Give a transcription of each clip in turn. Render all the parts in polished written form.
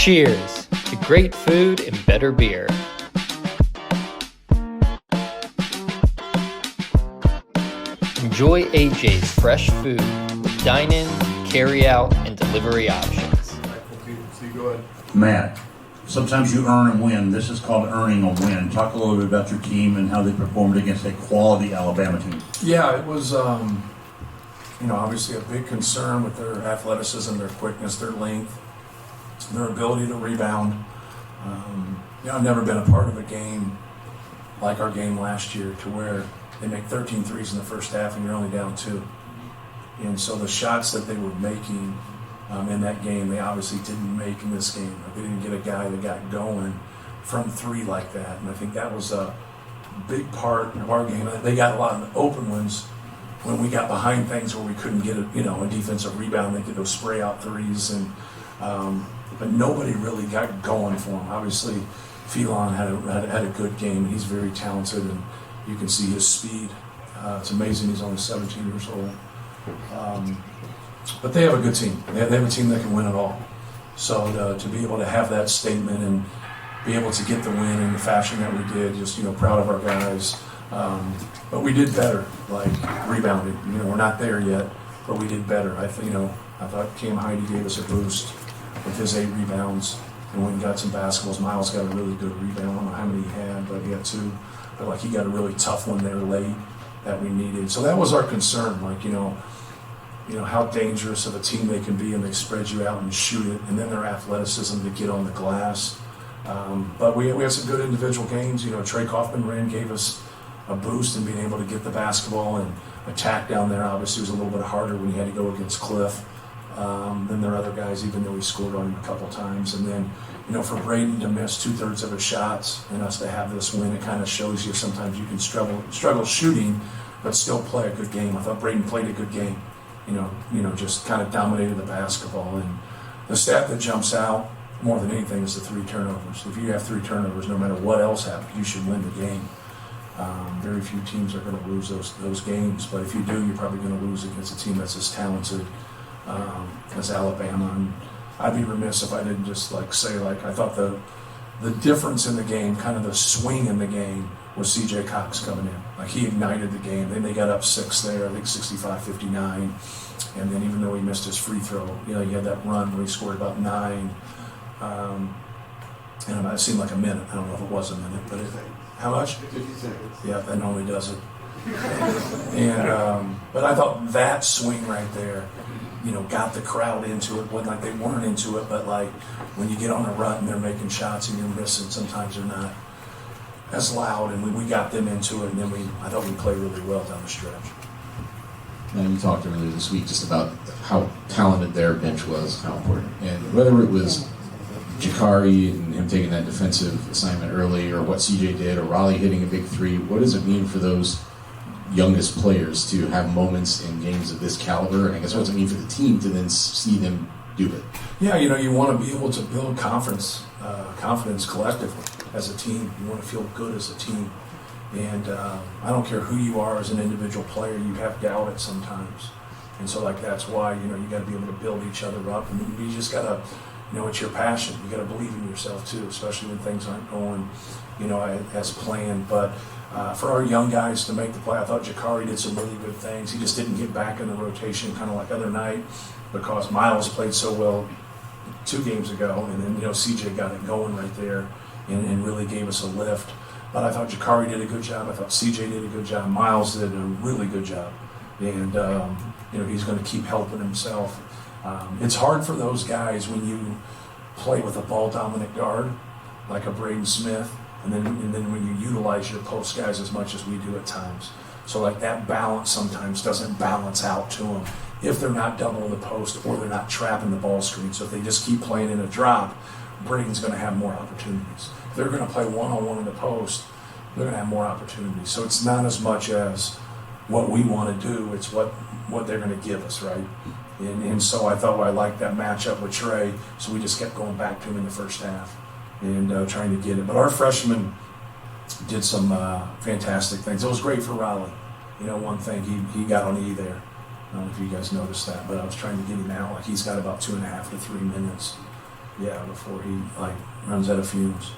Cheers to great food and better beer. Enjoy AJ's fresh food with dine-in, carry-out, and delivery options. See, go ahead. Matt, sometimes you earn and win. This is called earning a win. Talk a little bit about your team and how they performed against a quality Alabama team. Yeah, it was, obviously a big concern with their athleticism, their quickness, their length, their ability to rebound. I've never been a part of a game like our game last year to where they make 13 threes in the first half and you're only down 2. And so the shots that they were making in that game, they obviously didn't make in this game. They didn't get a guy that got going from 3 like that. And I think that was a big part of our game. They got a lot of open ones when we got behind things where we couldn't get a defensive rebound. They could those spray out threes, and but nobody really got going for him. Obviously, Phelan had a good game. He's very talented, and you can see his speed. It's amazing he's only 17 years old. But they have a good team. They have a team that can win it all. So to be able to have that statement and be able to get the win in the fashion that we did, just proud of our guys. But we did better, like rebounding. We're not there yet, but we did better. I thought Cam Heide gave us a boost with his 8 rebounds, and when he got some basketballs, Miles got a really good rebound. I don't know how many he had, but he had 2. But he got a really tough one there late that we needed. So that was our concern, how dangerous of a team they can be, and they spread you out and shoot it, and then their athleticism to get on the glass. But we had some good individual games. Trey Kaufman gave us a boost in being able to get the basketball and attack down there. Obviously, it was a little bit harder when he had to go against Cliff than their other guys, even though he scored on him a couple times. And then, for Braden to miss 2/3 of his shots and us to have this win, it kind of shows you sometimes you can struggle shooting, but still play a good game. I thought Braden played a good game. Just kind of dominated the basketball. And the stat that jumps out more than anything is the 3 turnovers. If you have 3 turnovers, no matter what else happens, you should win the game. Very few teams are going to lose those games, but if you do, you're probably going to lose against a team that's as talented as Alabama. And I'd be remiss if I didn't just say I thought the difference in the game, kind of the swing in the game, was C.J. Cox coming in. He ignited the game. Then they got up 6 there, I think 65-59. And then even though he missed his free throw, he had that run where he scored about 9. And it seemed like a minute. I don't know if it was a minute, but how much? 50 seconds. Yeah, that normally does it. And but I thought that swing right there, got the crowd into it. Wasn't like they weren't into it, but when you get on a rut and they're making shots and you're missing, sometimes they're not as loud. And we got them into it, and then I thought we played really well down the stretch. And we talked earlier this week just about how talented their bench was, how important, and whether it was Jakari and him taking that defensive assignment early, or what CJ did, or Raleigh hitting a big 3. What does it mean for those youngest players to have moments in games of this caliber? And I guess what does it mean for the team to then see them do it? Yeah, you want to be able to build confidence collectively as a team. You want to feel good as a team. And I don't care who you are as an individual player, you have doubt at sometimes. And so that's why, you got to be able to build each other up. And you just got to, it's your passion. You got to believe in yourself too, especially when things aren't going, as planned. But for our young guys to make the play, I thought Jakari did some really good things. He just didn't get back in the rotation kind of like other night because Miles played so well 2 games ago. And then, CJ got it going right there and really gave us a lift. But I thought Jakari did a good job. I thought CJ did a good job. Miles did a really good job. And, he's going to keep helping himself. It's hard for those guys when you play with a ball-dominant guard, like a Braden Smith, and then when you utilize your post guys as much as we do at times. So that balance sometimes doesn't balance out to them if they're not doubling the post or they're not trapping the ball screen. So if they just keep playing in a drop, Braden's going to have more opportunities. If they're going to play one-on-one in the post, they're going to have more opportunities. So it's not as much as what we want to do, it's what they're going to give us, right? And so I thought I liked that matchup with Trey, so we just kept going back to him in the first half and trying to get it. But our freshmen did some fantastic things. It was great for Raleigh. One thing, he got on E there. I don't know if you guys noticed that, but I was trying to get him out. He's got about 2.5 to 3 minutes. Yeah, before he runs out of fumes.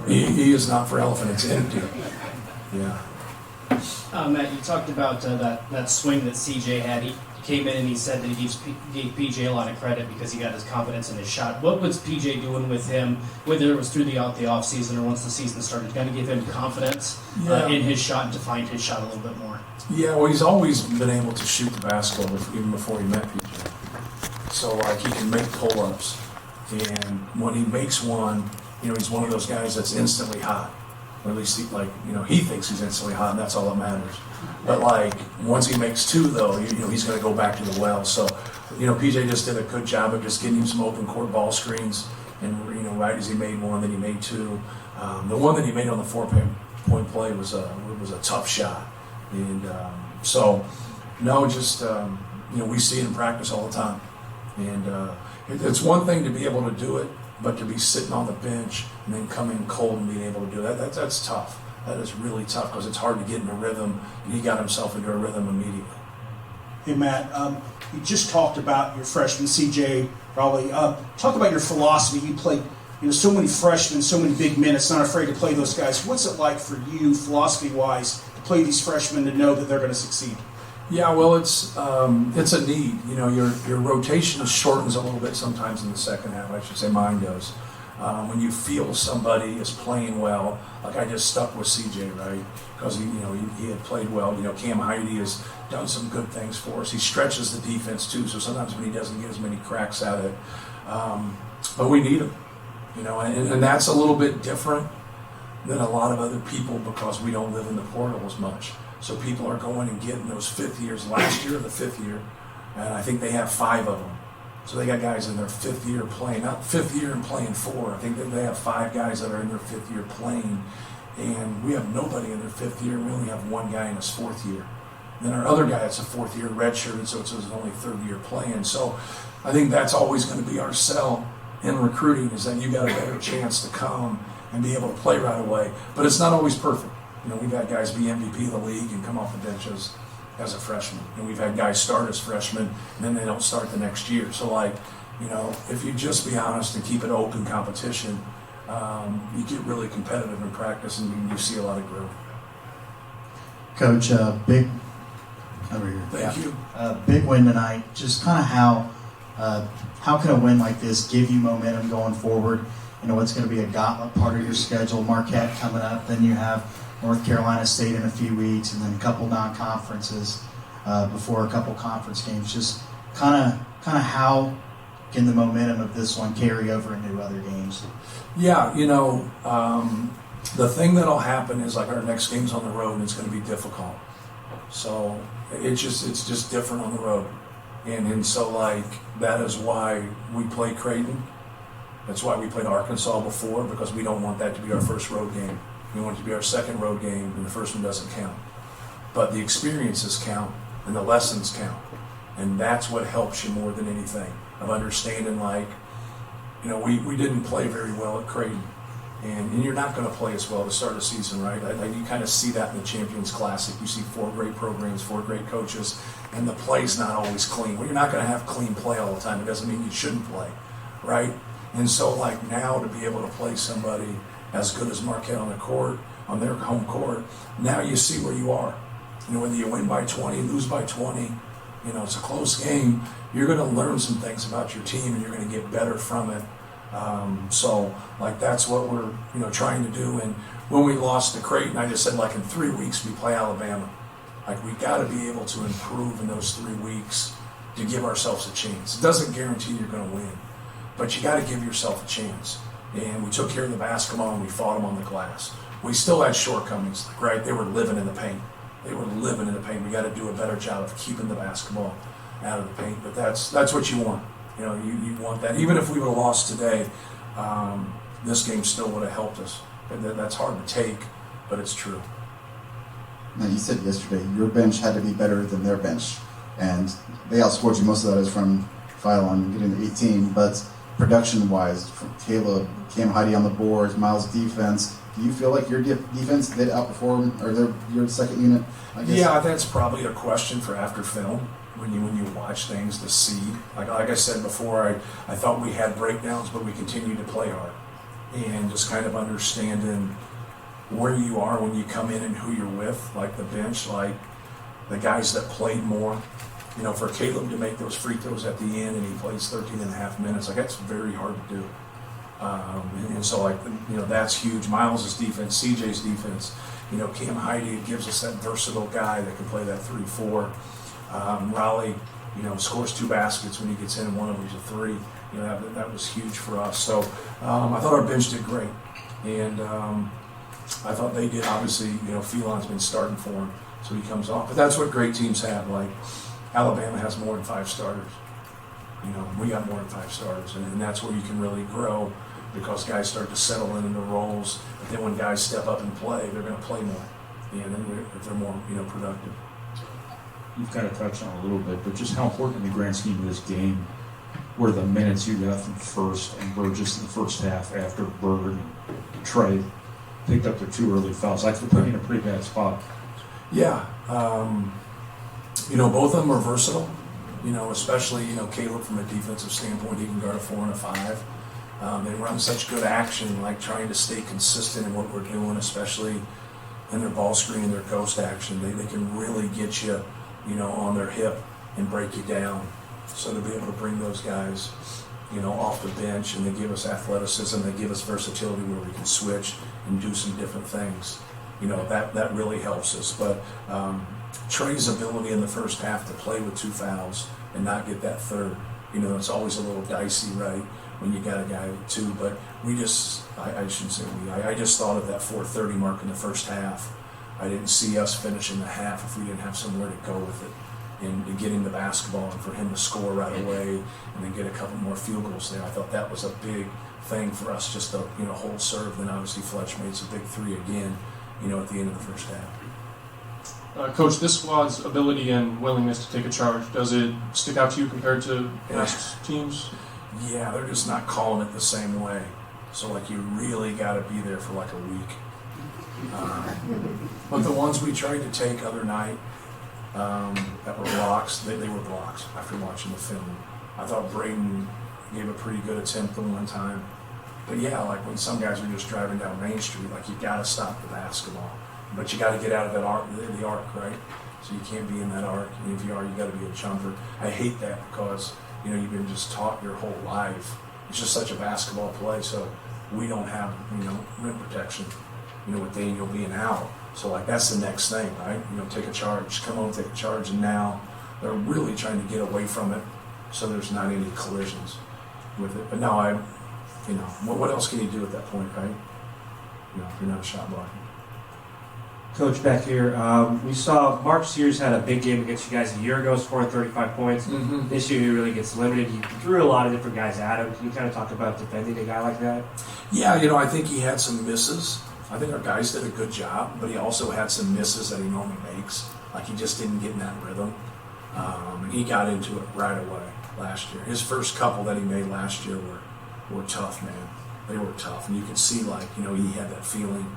He is not for elephant. It's empty. Yeah. Matt, you talked about that swing that CJ had. He came in and he said that he gave PJ a lot of credit because he got his confidence in his shot. What was PJ doing with him, whether it was through the off season or once the season started, kind of give him confidence in his shot and to find his shot a little bit more? Yeah, well, he's always been able to shoot the basketball even before he met PJ. So he can make pull-ups, and when he makes one, he's one of those guys that's instantly hot. Or at least he thinks he's instantly hot, and that's all that matters. But once he makes two, though, he's going to go back to the well. So, PJ just did a good job of just getting him some open court ball screens, and right as he made one, then he made two. The one that he made on the 4-point play was a tough shot, and we see it in practice all the time, and it's one thing to be able to do it. But to be sitting on the bench and then come in cold and being able to do that's tough. That is really tough because it's hard to get in a rhythm, and he got himself into a rhythm immediately. Hey, Matt, you just talked about your freshman, CJ, probably. Talk about your philosophy. You played so many freshmen, so many big minutes, not afraid to play those guys. What's it like for you, philosophy-wise, to play these freshmen to know that they're going to succeed? Yeah, well, it's a need. Your rotation shortens a little bit sometimes in the second half. I should say mine does. When you feel somebody is playing well, like I just stuck with CJ, right? Because he had played well. Cam Heide has done some good things for us. He stretches the defense too, so sometimes when he doesn't get as many cracks at it, but we need him. And that's a little bit different than a lot of other people because we don't live in the portal as much. So people are going and getting those fifth years. Last year, the fifth year, and I think they have 5 of them. So they got guys in their 5th year playing, not 5th year and playing 4. I think that they have 5 guys that are in their 5th year playing, and we have nobody in their 5th year. We only have 1 guy in his 4th year. And then our other guy that's a 4th year redshirted, so it's his only 3rd year playing. So I think that's always going to be our sell in recruiting, is that you got a better chance to come and be able to play right away. But it's not always perfect. We've had guys be MVP of the league and come off the bench as a freshman. And we've had guys start as freshmen, and then they don't start the next year. So, if you just be honest and keep it open competition, you get really competitive in practice, and you see a lot of growth. Coach, big over here. Thank you. Big win tonight. Just kind of how can a win like this give you momentum going forward? It's going to be a gauntlet part of your schedule. Marquette coming up, then you have North Carolina State in a few weeks, and then a couple non-conferences before a couple conference games. Just kind of how can the momentum of this one carry over into other games? Yeah, the thing that'll happen is our next game's on the road, and it's going to be difficult. So it's just different on the road, and so that is why we play Creighton. That's why we played Arkansas before, because we don't want that to be our first road game. We want it to be our second road game, and the first one doesn't count. But the experiences count, and the lessons count. And that's what helps you more than anything, of understanding, we didn't play very well at Creighton. And you're not going to play as well to start a season, right? You kind of see that in the Champions Classic. You see 4 great programs, 4 great coaches, and the play's not always clean. Well, you're not going to have clean play all the time. It doesn't mean you shouldn't play, right? And so, now to be able to play somebody as good as Marquette on the court, on their home court, now you see where you are. Whether you win by 20, lose by 20, it's a close game. You're going to learn some things about your team, and you're going to get better from it. That's what we're, trying to do. And when we lost to Creighton, I just said, in 3 weeks we play Alabama. We got to be able to improve in those 3 weeks to give ourselves a chance. It doesn't guarantee you're going to win, but you got to give yourself a chance. And we took care of the basketball, and we fought them on the glass. We still had shortcomings, right? They were living in the paint. We got to do a better job of keeping the basketball out of the paint. But that's what you want. You want that. Even if we would have lost today, this game still would have helped us. That's hard to take, but it's true. Now, you said yesterday your bench had to be better than their bench, and they outscored you. Most of that is from Phylon getting to 18, but production-wise, from Caleb, Cam Heide on the boards, Miles' defense, do you feel like your defense did outperform, or your second unit, I guess? Yeah, that's probably a question for after film, when you watch things to see. Like I said before, I thought we had breakdowns, but we continued to play hard. And just kind of understanding where you are when you come in and who you're with, like the bench, like the guys that played more. You know, for Caleb to make those free throws at the end and he plays 13 and a half minutes, like that's very hard to do. And so, like, you know, that's huge. Miles' defense, CJ's defense, you know, Cam Heide gives us that versatile guy that can play that 3-4. Raleigh, you know, scores 2 baskets when he gets in, and one of them's a 3. You know, that was huge for us. So I thought our bench did great. And I thought they did. Obviously, you know, Phelan's been starting for him, so he comes off. But that's what great teams have. Like, Alabama has more than 5 starters. You know, we got more than 5 starters, and that's where you can really grow because guys start to settle into roles. But then when guys step up and play, they're going to play more, and then if they're more, you know, productive. You've kind of touched on it a little bit, but just how important in the grand scheme of this game were the minutes you got from First and Burgess in the first half after Berger and Trey picked up their 2 early fouls? I think they're putting in a pretty bad spot. Yeah. You know, both of them are versatile. You know, especially, you know, Caleb from a defensive standpoint, he can guard a 4 and a 5. They run such good action, like trying to stay consistent in what we're doing, especially in their ball screen and their ghost action. They can really get you, you know, on their hip and break you down. So to be able to bring those guys, you know, off the bench, and they give us athleticism, they give us versatility where we can switch and do some different things. You know, that really helps us. But Trey's ability in the first half to play with 2 fouls and not get that third, you know, it's always a little dicey, right, when you got a guy with 2. But we just, I shouldn't say we, I just thought of that 4:30 mark in the first half. I didn't see us finishing the half if we didn't have somewhere to go with it. And getting the basketball and for him to score right away and then get a couple more field goals there. I thought that was a big thing for us just to, you know, hold serve. Then obviously Fletch made some big 3 again, you know, at the end of the first half. Coach, this squad's ability and willingness to take a charge, does it stick out to you compared to past teams? Yeah, they're just not calling it the same way. So, like, you really got to be there for like a week. But the ones we tried to take other night that were blocks, they were blocks after watching the film. I thought Braden gave a pretty good attempt the one time. But yeah, like when some guys are just driving down Main Street, like you got to stop the basketball. But you got to get out of that arc, the arc, right? So you can't be in that arc. And if you are, you got to be a jumper. I hate that because, you know, you've been just taught your whole life. It's just such a basketball play. So we don't have, you know, rim protection, you know, with Daniel being out. So, like, that's the next thing, right? You know, take a charge. Come on, take a charge. And now they're really trying to get away from it so there's not any collisions with it. But now you know, what else can you do at that point, right? You know, if you're not a shot blocker. Coach, back here, we saw Mark Sears had a big game against you guys a year ago, scoring 35 points. Mm-hmm. This year he really gets limited. You threw a lot of different guys at him. Can you kind of talk about defending a guy like that? Yeah, you know, I think he had some misses. I think our guys did a good job, but he also had some misses that he normally makes. Like he just didn't get in that rhythm. And he got into it right away last year. His first couple that he made last year were tough, man. They were tough. And you could see, like, you know, he had that feeling.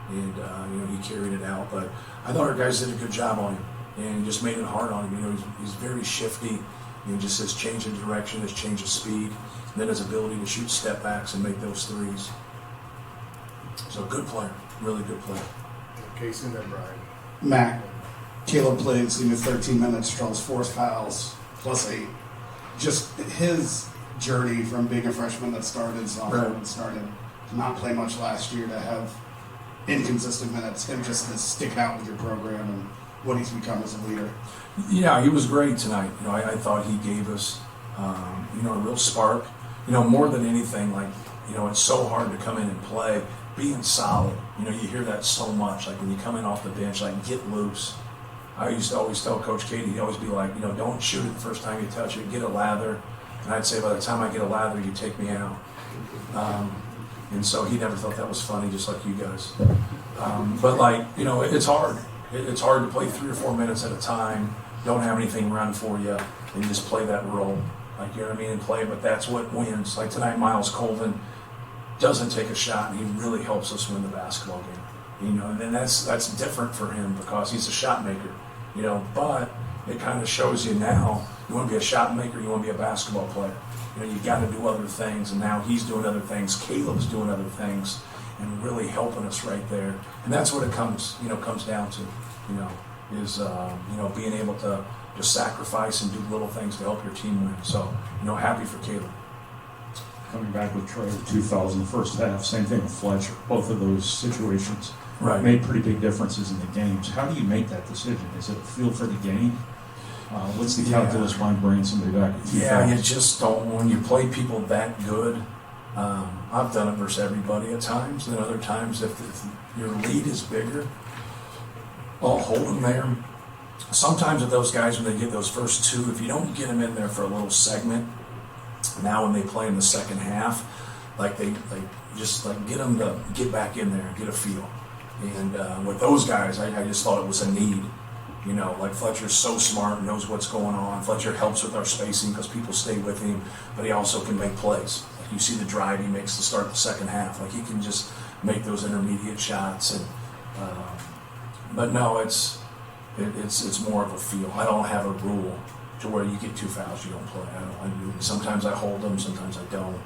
And, you know, he carried it out. But I thought our guys did a good job on him. And he just made it hard on him. You know, he's very shifty. You know, just his change of direction, his change of speed, and then his ability to shoot step backs and make those threes. So good player, really good player. Casey and then Brian. Matt, Caleb played 13 minutes, draws 4 fouls, plus 8. Just his journey from being a freshman that started sophomore and started to not play much last year to have inconsistent minutes, him just to stick out with your program and what he's become as a leader. Yeah, he was great tonight. You know, I thought he gave us, you know, a real spark. You know, more than anything, like, you know, it's so hard to come in and play. Being solid, you know, you hear that so much. Like when you come in off the bench, like get loose. I used to always tell Coach Katie, he'd always be like, you know, don't shoot it the first time you touch it. Get a lather, and I'd say by the time I get a lather, you take me out. And so he never thought that was funny, just like you guys. But like, you know, it's hard. It's hard to play 3 or 4 minutes at a time. Don't have anything run for you, and just play that role. Like, you know what I mean, and play. But that's what wins. Like tonight, Miles Colvin doesn't take a shot, and he really helps us win the basketball game. You know, and then that's different for him because he's a shot maker. You know, but it kind of shows you now, you want to be a shot maker, you want to be a basketball player. You know, you got to do other things, and now he's doing other things. Caleb's doing other things, and really helping us right there. And that's what it comes down to. Is being able to sacrifice and do little things to help your team win. So, happy for Caleb. Coming back with Trey, 2000, the first half, same thing with Fletcher. Both of those situations Right. made pretty big differences in the games. How do you make that decision? Is it a feel for the game? What's the calculus behind bringing somebody back at 2000? Yeah, you just don't. When you play people that good, I've done it versus everybody at times. And other times, if your lead is bigger, I'll hold them there. Sometimes with those guys, when they get those first two, if you don't get them in there for a little segment, now when they play in the second half, they just get them to get back in there and get a feel. And with those guys, I just thought it was a need. Fletcher's so smart, knows what's going on. Fletcher helps with our spacing because people stay with him, but he also can make plays. You see the drive he makes to start the second half. He can just make those intermediate shots. And but no, it's more of a feel. I don't have a rule to where you get 2 fouls, you don't play. Sometimes I hold them, sometimes I don't.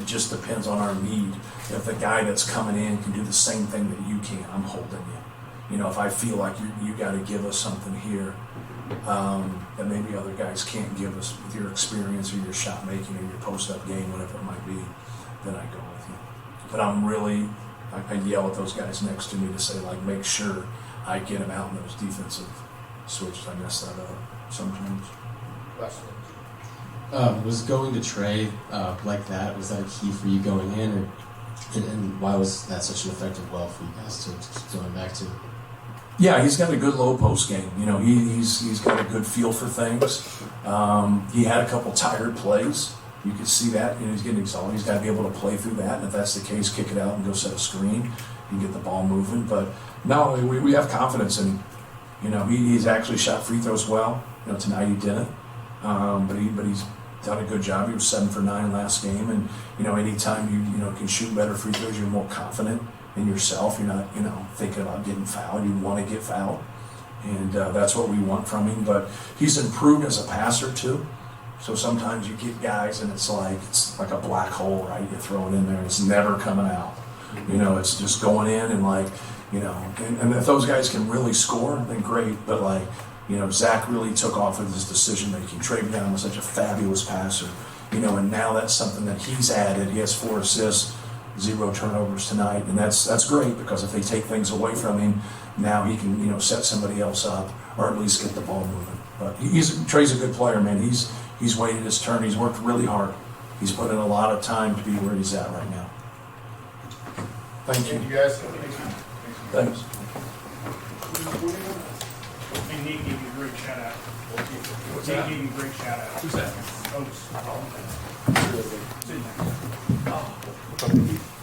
It just depends on our need. If the guy that's coming in can do the same thing that you can, I'm holding you. If I feel like you got to give us something here that maybe other guys can't give us with your experience or your shot making or your post-up game, whatever it might be, then I go with you. But I yell at those guys next to me to say, make sure I get them out in those defensive switches. I mess that up sometimes. Was going to Trey like that, was that key for you going in? And why was that such an effective well for you guys to going back to? Yeah, he's got a good low post game. He's got a good feel for things. He had a couple tired plays. You could see that. He's getting exhausted. He's got to be able to play through that. And if that's the case, kick it out and go set a screen and get the ball moving. But no, we have confidence in him. He's actually shot free throws well. Tonight he didn't. But he's done a good job. He was 7 for 9 last game. And anytime you can shoot better free throws, you're more confident in yourself. You're not thinking about getting fouled. You want to get fouled, and that's what we want from him. But he's improved as a passer too. So sometimes you get guys and it's like a black hole, right? You throw it in there and it's never coming out. It's just going in and if those guys can really score, then great. But Zach really took off with his decision making. Travion was such a fabulous passer, and now that's something that he's added. He has 4 assists, 0 turnovers tonight, and that's great because if they take things away from him, now he can set somebody else up or at least get the ball moving. But Trey's a good player, man. He's waited his turn. He's worked really hard. He's put in a lot of time to be where he's at right now. Thank you. Thank you guys. Thanks. And Nick gave you a great shout out. What's Nick that? gave you a great shout out. Who's that? Oaks. Oh.